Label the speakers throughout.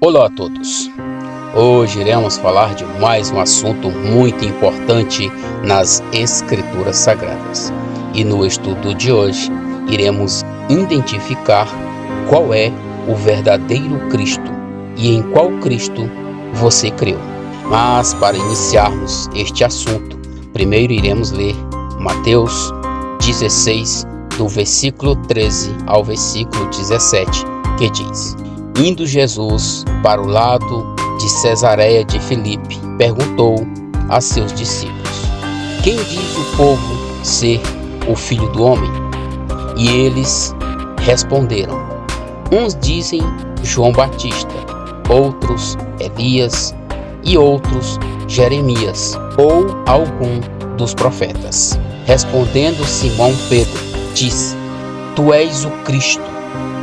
Speaker 1: Olá a todos! Hoje iremos falar de mais um assunto muito importante nas Escrituras Sagradas. E no estudo de hoje, iremos identificar qual é o verdadeiro Cristo e em qual Cristo você creu. Mas para iniciarmos este assunto, primeiro iremos ler Mateus 16, do versículo 13 ao versículo 17, que diz: Indo Jesus para o lado de Cesareia de Filipe, perguntou a seus discípulos: Quem diz o povo ser o Filho do Homem? E eles responderam: Uns dizem João Batista, outros Elias e outros Jeremias ou algum dos profetas. Respondendo Simão Pedro, disse: Tu és o Cristo,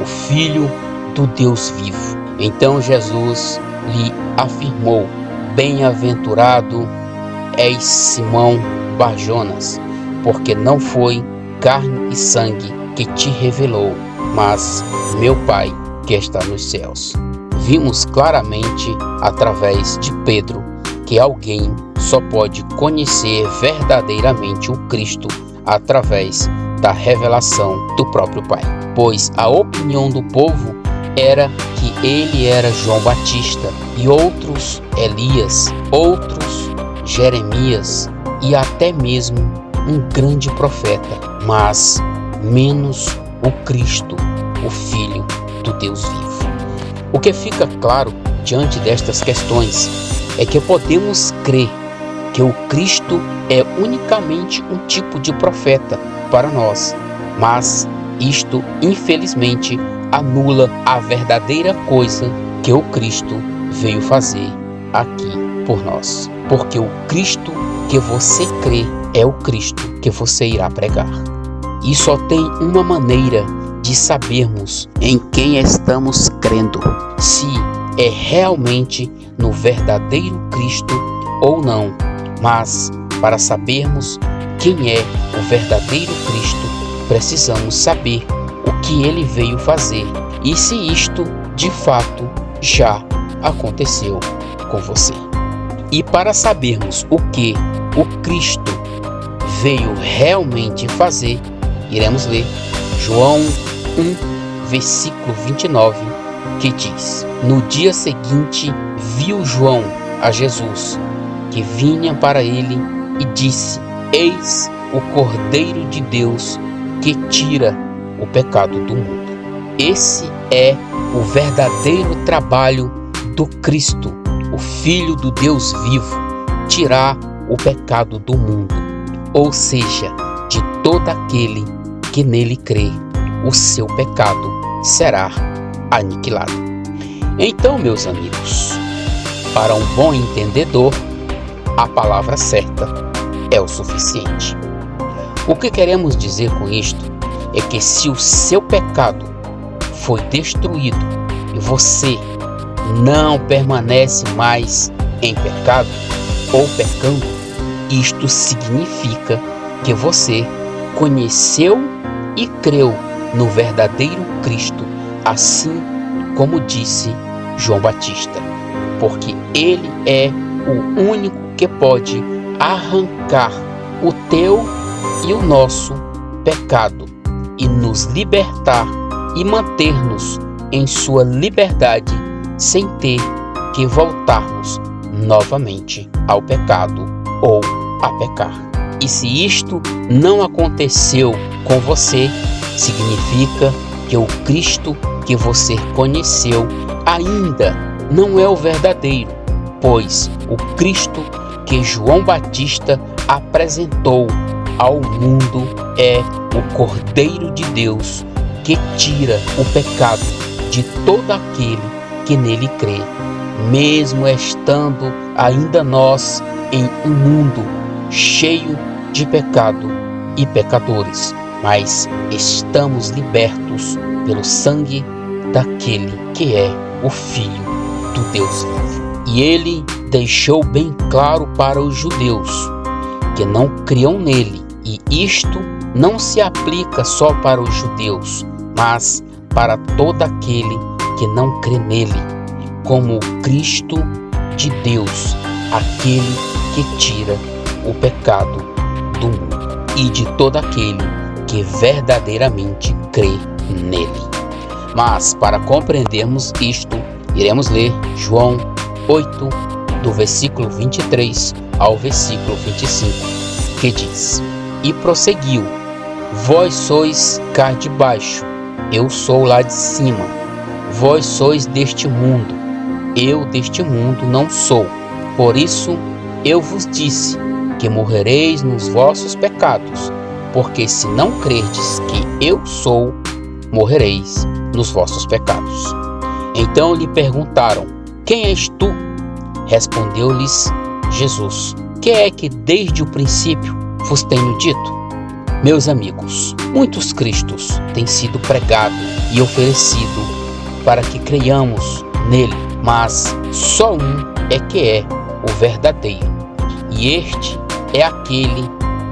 Speaker 1: o Filho do Deus vivo. Então Jesus lhe afirmou: Bem-aventurado és Simão Bar-Jonas, porque não foi carne e sangue que te revelou, mas meu Pai que está nos céus. Vimos claramente através de Pedro que alguém só pode conhecer verdadeiramente o Cristo através da revelação do próprio Pai, pois a opinião do povo era que ele era João Batista e outros Elias, outros Jeremias e até mesmo um grande profeta, mas menos o Cristo, o Filho do Deus vivo. O que fica claro diante destas questões é que podemos crer que o Cristo é unicamente um tipo de profeta para nós, mas isto infelizmente anula a verdadeira coisa que o Cristo veio fazer aqui por nós. Porque o Cristo que você crê é o Cristo que você irá pregar. E só tem uma maneira de sabermos em quem estamos crendo, se é realmente no verdadeiro Cristo ou não. Mas para sabermos quem é o verdadeiro Cristo, precisamos saber o que ele veio fazer e se isto de fato já aconteceu com você. E para sabermos o que o Cristo veio realmente fazer, iremos ler João 1, versículo 29, que diz: No dia seguinte viu João a Jesus, que vinha para ele, e disse: Eis o Cordeiro de Deus que tira o pecado do mundo. Esse é o verdadeiro trabalho do Cristo, o Filho do Deus vivo, tirar o pecado do mundo, ou seja, de todo aquele que nele crê, o seu pecado será aniquilado. Então, meus amigos, para um bom entendedor, a palavra certa é o suficiente. O que queremos dizer com isto é que se o seu pecado foi destruído e você não permanece mais em pecado ou pecando, isto significa que você conheceu e creu no verdadeiro Cristo, assim como disse João Batista, porque ele é o único que pode arrancar o teu e o nosso pecado e nos libertar e manter-nos em sua liberdade sem ter que voltarmos novamente ao pecado ou a pecar. E se isto não aconteceu com você, significa que o Cristo que você conheceu ainda não é o verdadeiro, pois o Cristo que João Batista apresentou ao mundo é o Cordeiro de Deus que tira o pecado de todo aquele que nele crê, mesmo estando ainda nós em um mundo cheio de pecado e pecadores, mas estamos libertos pelo sangue daquele que é o Filho do Deus vivo. E ele deixou bem claro para os judeus que não criam nele, e isto não se aplica só para os judeus, mas para todo aquele que não crê nele, como o Cristo de Deus, aquele que tira o pecado do mundo e de todo aquele que verdadeiramente crê nele. Mas para compreendermos isto, iremos ler João 8, do versículo 23 ao versículo 25, que diz: E prosseguiu: Vós sois cá de baixo, eu sou lá de cima. Vós sois deste mundo, eu deste mundo não sou. Por isso eu vos disse que morrereis nos vossos pecados, porque se não crerdes que eu sou, morrereis nos vossos pecados. Então lhe perguntaram: Quem és tu? Respondeu-lhes Jesus: Que é que desde o princípio vos tenho dito? Meus amigos, muitos cristos têm sido pregados e oferecido para que creiamos nele, mas só um é que é o verdadeiro, e este é aquele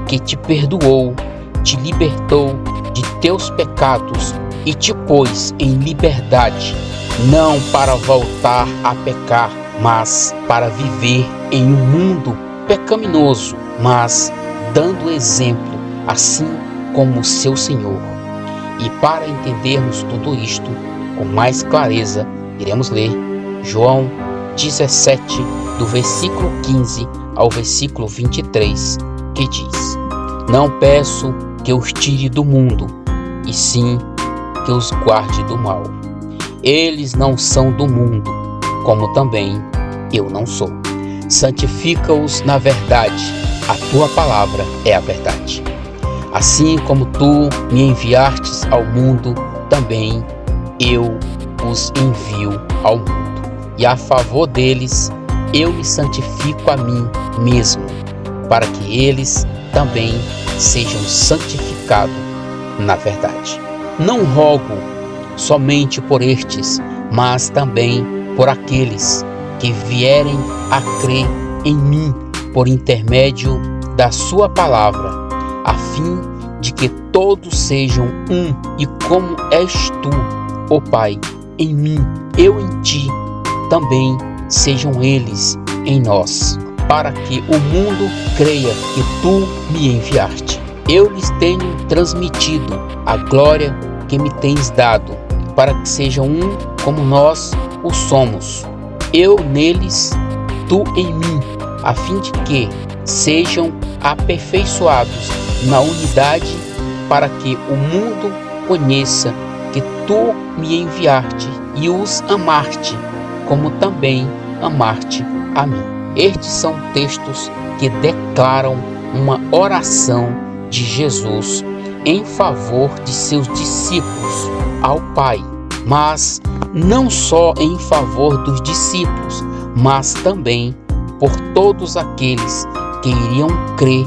Speaker 1: que te perdoou, te libertou de teus pecados e te pôs em liberdade, não para voltar a pecar, mas para viver em um mundo pecaminoso, mas dando exemplo, assim como o seu Senhor. E para entendermos tudo isto com mais clareza, iremos ler João 17, do versículo 15 ao versículo 23, que diz: Não peço que os tire do mundo, e sim que os guarde do mal. Eles não são do mundo, como também eu não sou. Santifica-os na verdade, a tua palavra é a verdade. Assim como tu me enviastes ao mundo, também eu os envio ao mundo. E a favor deles, eu me santifico a mim mesmo, para que eles também sejam santificados na verdade. Não rogo somente por estes, mas também por aqueles que vierem a crer em mim por intermédio da sua palavra, a fim de que todos sejam um, e como és tu, ó Pai, em mim, eu em ti, também sejam eles em nós, para que o mundo creia que tu me enviaste. Eu lhes tenho transmitido a glória que me tens dado, para que sejam um como nós o somos. Eu neles, tu em mim, a fim de que sejam aperfeiçoados na unidade, para que o mundo conheça que tu me enviaste e os amaste, como também amaste a mim. Estes são textos que declaram uma oração de Jesus em favor de seus discípulos ao Pai, mas não só em favor dos discípulos, mas também por todos aqueles que iriam crer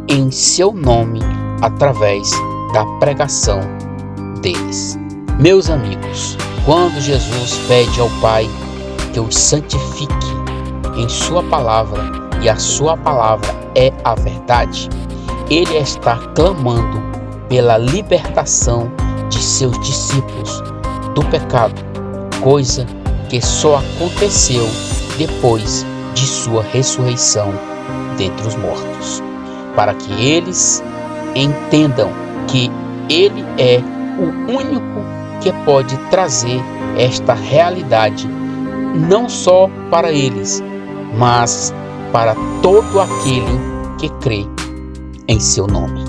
Speaker 1: em seu nome através da pregação deles. Meus amigos, quando Jesus pede ao Pai que os santifique em sua palavra, e a sua palavra é a verdade, ele está clamando pela libertação de seus discípulos do pecado, coisa que só aconteceu depois de sua ressurreição dentre os mortos, para que eles entendam que ele é o único que pode trazer esta realidade, não só para eles, mas para todo aquele que crê em seu nome.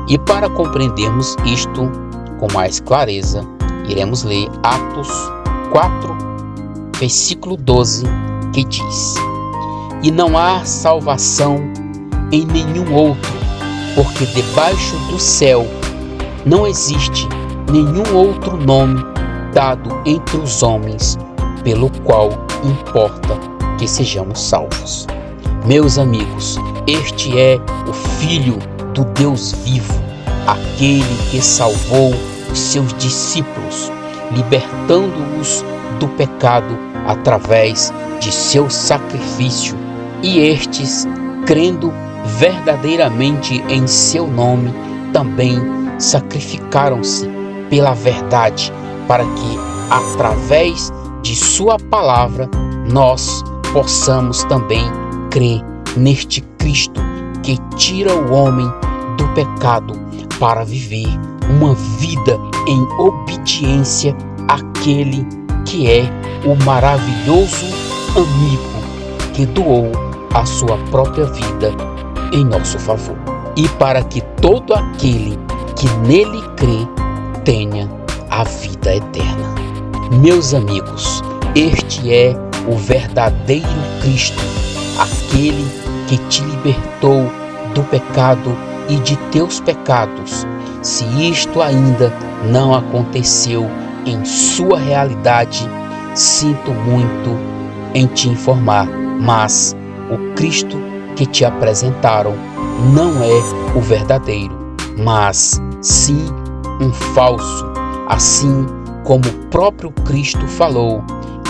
Speaker 1: E para compreendermos isto com mais clareza, iremos ler Atos 4, versículo 12, que diz: E não há salvação em nenhum outro, porque debaixo do céu não existe nenhum outro nome dado entre os homens, pelo qual importa que sejamos salvos. Meus amigos, este é o Filho do Deus vivo, aquele que salvou os seus discípulos, libertando-os do pecado através de seu sacrifício, e estes, crendo verdadeiramente em seu nome, também sacrificaram-se pela verdade, para que através de sua palavra, nós possamos também crer neste Cristo que tira o homem do pecado para viver uma vida em obediência àquele que é o maravilhoso amigo que doou a sua própria vida em nosso favor, e para que todo aquele que nele crê tenha a vida eterna. Meus amigos, este é o verdadeiro Cristo, aquele que te libertou do pecado e de teus pecados. Se isto ainda não aconteceu em sua realidade, sinto muito em te informar, mas o Cristo que te apresentaram não é o verdadeiro, mas sim um falso, assim como o próprio Cristo falou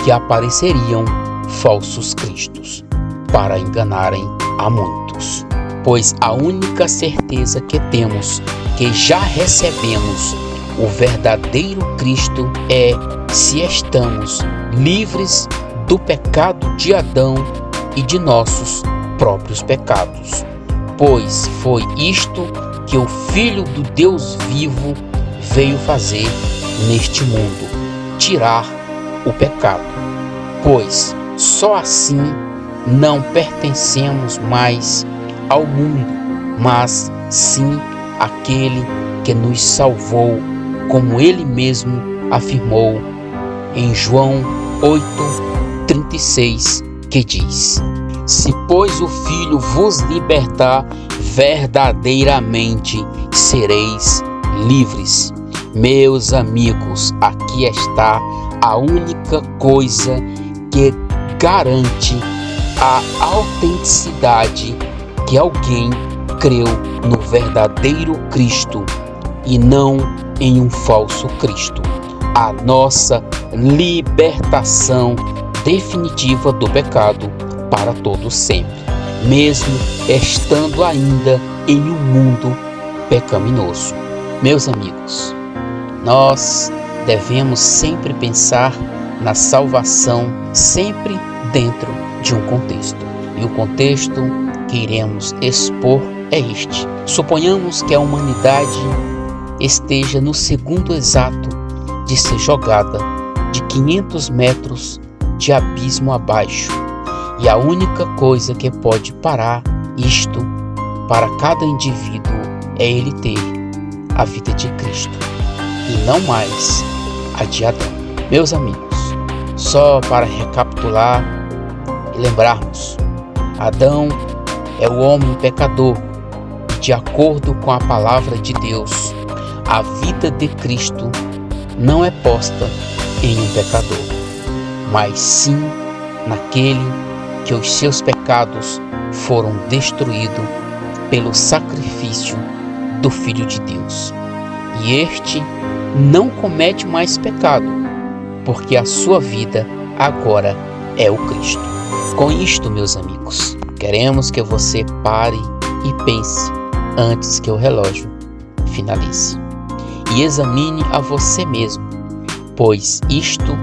Speaker 1: que apareceriam falsos cristos para enganarem a muitos. Pois a única certeza que temos que já recebemos o verdadeiro Cristo é se estamos livres do pecado de Adão e de nossos próprios pecados. Pois foi isto que o Filho do Deus vivo veio fazer neste mundo, tirar o pecado. Pois só assim não pertencemos mais ao mundo, mas sim àquele que nos salvou, como ele mesmo afirmou em João 8:36, que diz: se, pois, o Filho vos libertar, verdadeiramente sereis livres. Meus amigos, aqui está a única coisa que garante a autenticidade que alguém creu no verdadeiro Cristo e não em um falso Cristo. A nossa libertação definitiva do pecado para todo sempre, mesmo estando ainda em um mundo pecaminoso. Meus amigos, nós devemos sempre pensar na salvação, sempre dentro de um contexto. E o contexto que iremos expor é este. Suponhamos que a humanidade esteja no segundo exato de ser jogada de 500 metros de abismo abaixo. E a única coisa que pode parar isto para cada indivíduo é ele ter a vida de Cristo e não mais a de Adão. Meus amigos, só para recapitular e lembrarmos, Adão é o homem pecador e, de acordo com a palavra de Deus, a vida de Cristo não é posta em um pecador, mas sim naquele que os seus pecados foram destruídos pelo sacrifício do Filho de Deus. E este não comete mais pecado, porque a sua vida agora é o Cristo. Com isto, meus amigos, queremos que você pare e pense antes que o relógio finalize. E examine a você mesmo, pois isto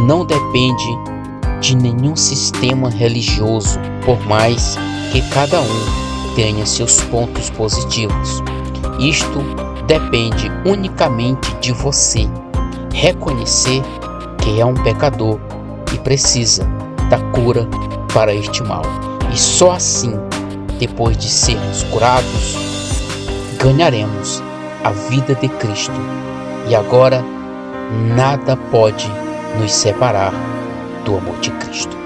Speaker 1: não depende de nenhum sistema religioso, por mais que cada um tenha seus pontos positivos. Isto depende unicamente de você reconhecer que é um pecador e precisa da cura para este mal. E só assim, depois de sermos curados, ganharemos a vida de Cristo. E agora nada pode nos separar do amor de Cristo.